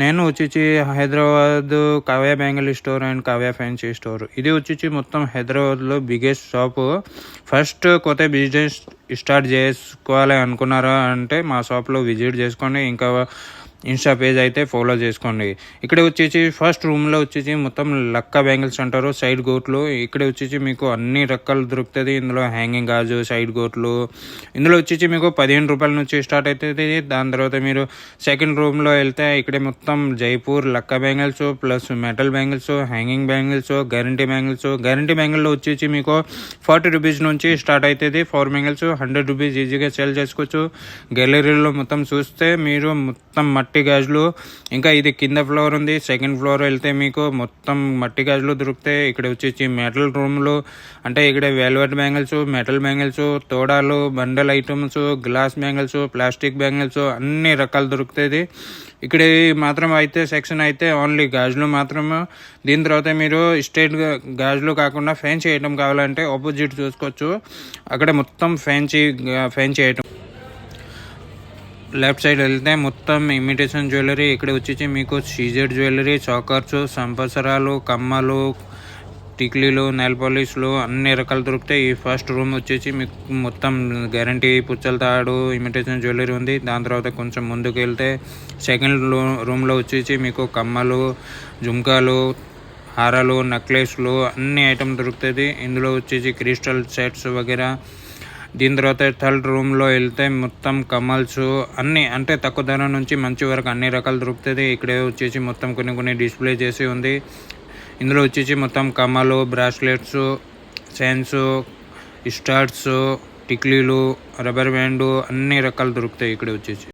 నేను వచ్చేసి Hyderabad Kavya bangle store and Kavya fancy store. ఇది వచ్చేసి మొత్తం హైదరాబాద్లో బిగ్గెస్ట్ షాపు. ఫస్ట్ కొత్త బిజినెస్ స్టార్ట్ చేసుకోవాలి అనుకున్నారా అంటే మా షాప్లో విజిట్ చేసుకోండి. ఇంకా ఇన్స్టా పేజ్ అయితే ఫాలో చేసుకోండి. ఇక్కడ వచ్చేసి ఫస్ట్ రూమ్లో వచ్చేసి మొత్తం లక్క బ్యాంగిల్స్ అంటారు, సైడ్ గోట్లు. ఇక్కడ వచ్చేసి మీకు అన్ని రకాలు దొరుకుతుంది. ఇందులో హ్యాంగింగ్ గాజు, సైడ్ గోట్లు. ఇందులో వచ్చేసి మీకు 15 రూపాయల నుంచి స్టార్ట్ అవుతుంది. దాని తర్వాత మీరు సెకండ్ రూమ్లో వెళ్తే ఇక్కడ మొత్తం జైపూర్ లక్క bangles plus metal bangles, hanging bangles, guarantee bangles. Guarantee బ్యాంగిల్లో వచ్చేసి మీకు 40 రూపీస్ నుంచి స్టార్ట్ అవుతుంది. 4 బ్యాంగిల్స్ 100 రూపీస్ ఈజీగా సేల్ చేసుకోవచ్చు. గ్యాలరీలో మొత్తం చూస్తే మీరు మొత్తం మట్టి గాజులు, ఇంకా ఇది కింద ఫ్లోర్ ఉంది. సెకండ్ ఫ్లోర్ వెళ్తే మీకు మొత్తం మట్టి గాజులు దొరుకుతాయి. ఇక్కడ వచ్చేసి మెటల్ రూమ్లు అంటే ఇక్కడ వెల్వెట్ బ్యాంగిల్స్, మెటల్ బ్యాంగిల్స్, తోడాలు, bundle items, glass bangles, plastic bangles అన్ని రకాలు దొరుకుతాయి. ఇక్కడ మాత్రం అయితే సెక్షన్ అయితే ఓన్లీ గాజులు మాత్రమే. దీని తర్వాత మీరు స్ట్రైట్ గాజులు కాకుండా ఫ్యాన్సీ ఐటమ్ కావాలంటే ఆపోజిట్ చూసుకోవచ్చు. అక్కడ మొత్తం ఫ్యాన్సీ ఐటమ్. లెఫ్ట్ సైడ్ వెళ్తే మొత్తం ఇమిటేషన్ జ్యువెలరీ. ఇక్కడ వచ్చేసి మీకు సీజెడ్ జ్యువెలరీ, చాకర్స్, సంపసరాలు, కమ్మలు, టిక్లీలు, నెయిల్ పాలిష్లు అన్ని రకాలు దొరుకుతాయి. ఈ ఫస్ట్ రూమ్ వచ్చేసి మీకు మొత్తం గ్యారంటీ పుచ్చల తాడు, ఇమిటేషన్ జ్యువెలరీ ఉంది. దాని తర్వాత కొంచెం ముందుకు వెళ్తే సెకండ్ రూమ్లో వచ్చేసి మీకు కమ్మలు, జుంకాలు, హారాలు, నెక్లెస్లు అన్ని ఐటమ్ దొరుకుతుంది. ఇందులో వచ్చేసి క్రిస్టల్ సెట్స్ వగేరా. దీని తర్వాత థర్డ్ రూమ్లో వెళ్తే మొత్తం కమల్స్ అన్నీ అంటే తక్కువ ధర నుంచి మంచి వరకు అన్ని రకాలు దొరుకుతుంది. ఇక్కడే వచ్చేసి మొత్తం కొన్ని డిస్ప్లే చేసి ఉంది. ఇందులో వచ్చేసి మొత్తం కమ్మలు, బ్రాస్లెట్స్, చైన్స్, స్టార్ట్స్, టిక్లీలు, రబ్బర్ బ్యాండు అన్ని రకాలు దొరుకుతాయి ఇక్కడ వచ్చేసి.